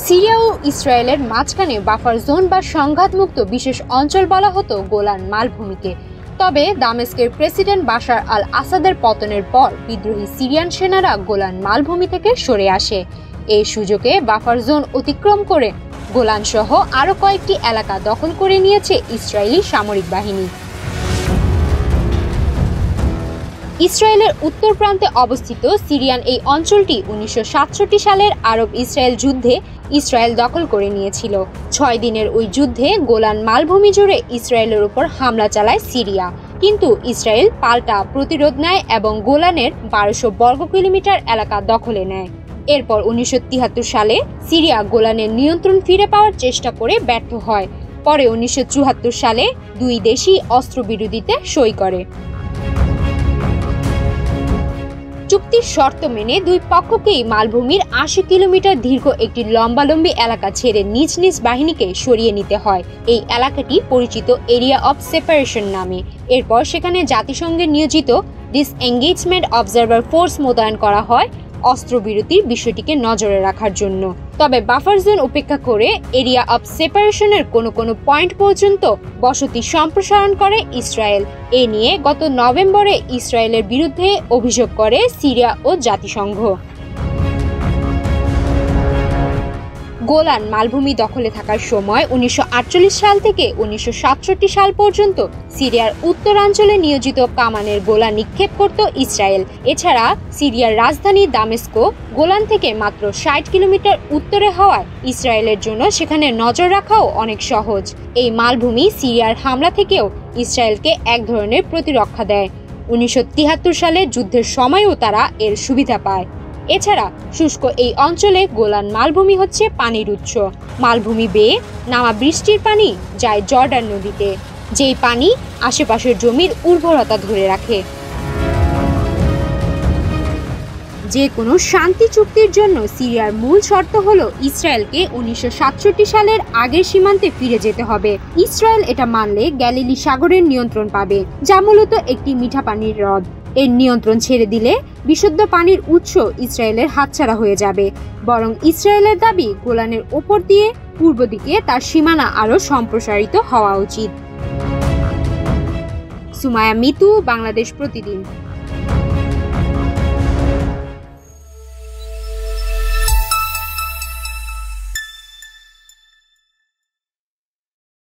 Syria ও ইসরায়েলের মাঝখানে buffer zone বা সংঘাতমুক্ত বিশেষ অঞ্চল বলা হতো গোলান মালভূমিকে। তবে দামেস্কের প্রেসিডেন্ট বাশার আল আসাদের পতনের পর বিদ্রোহী সিরিয়ান সেনারা গোলান মালভূমি থেকে সরে আসে। এই সুযোগে বাফার জোন অতিক্রম করে গোলান সহ আরও কয়েকটি এলাকা দখল করে নিয়েছে ইসরায়েলি সামরিক বাহিনী। ইসরায়েলের উত্তর প্রান্তে অবস্থিত সিরিয়ান এই অঞ্চলটি 1967 সালের আরব ইসরায়েল যুদ্ধে ইসরায়েল দখল করে নিয়েছিল। 6 দিনের ওই যুদ্ধে গোলান মালভূমি জুড়ে ইসরায়েলের উপর হামলা চালায় সিরিয়া, কিন্তু ইসরায়েল পাল্টা প্রতিরোধ নেয় এবং গোলানের 1200 বর্গ কিলোমিটার এলাকা দখলে নেয়। এরপর 1973 সালে সিরিয়া গোলানের নিয়ন্ত্রণ ফিরে পাওয়ার চেষ্টা করে ব্যর্থ হয়। পরে 1974 সালে দুই দেশই অস্ত্রবিরতিতে সই করে। চুক্তির শর্ত মেনে দুই পক্ষকেই মালভূমির 80 কিলোমিটার দীর্ঘ একটি লম্বালম্বী এলাকা ছেড়ে নিজ নিজ বাহিনীকে সরিয়ে নিতে হয়। এই এলাকাটি পরিচিত এরিয়া অফ সেপারেশন নামে। এরপর সেখানে জাতিসংঘের নিয়োজিত ডিসএঙ্গেজমেন্ট অবজারভার ফোর্স মোতায়েন করা হয় অস্ত্রবিরতির বিষয়টিকে নজরে রাখার জন্য। তবে বাফার জোন উপেক্ষা করে এরিয়া অফ সেপারেশনের কোনো পয়েন্ট পর্যন্ত বসতি সম্প্রসারণ করে ইসরায়েল। এ নিয়ে গত নভেম্বরে ইসরায়েলের বিরুদ্ধে অভিযোগ করে সিরিয়া ও জাতিসংঘ। গোলান মালভূমি দখলে থাকার সময় 1948 সাল থেকে 1967 সাল পর্যন্ত সিরিয়ার উত্তরাঞ্চলে নিয়োজিত কামানের গোলা নিক্ষেপ করত ইসরায়েল। এছাড়া সিরিয়ার রাজধানী দামেস্কো গোলান থেকে মাত্র 60 কিলোমিটার উত্তরে হওয়ায় ইসরায়েলের জন্য সেখানে নজর রাখাও অনেক সহজ। এই মালভূমি সিরিয়ার হামলা থেকেও ইসরায়েলকে এক ধরনের প্রতিরক্ষা দেয়। 1973 সালে যুদ্ধের সময়ও তারা এর সুবিধা পায়। এছাড়া শুষ্ক এই অঞ্চলে গোলান মালভূমি হচ্ছে পানির উৎস। মালভূমি বেয়ে নামা বৃষ্টির পানি যায় জর্ডান নদীতে, যেই পানি আশেপাশের জমির উর্বরতা ধরে রাখে। যে কোনো শান্তি চুক্তির জন্য সিরিয়ার মূল শর্ত হলো ইসরায়েলকে 1967 সালের আগের সীমান্তে ফিরে যেতে হবে। ইসরায়েল এটা মানলে গ্যালিলি সাগরের নিয়ন্ত্রণ পাবে, যা মূলত একটি মিঠা পানির হ্রদ। এর নিয়ন্ত্রণ ছেড়ে দিলে বিশুদ্ধ পানির উৎস ইসরায়েলের হাতছাড়া হয়ে যাবে। বরং ইসরায়েলের দাবি গোলানের ওপর দিয়ে পূর্ব দিকে তার সীমানা আরও সম্প্রসারিত হওয়া উচিত। সুমায়া মিতু, বাংলাদেশ প্রতিদিন।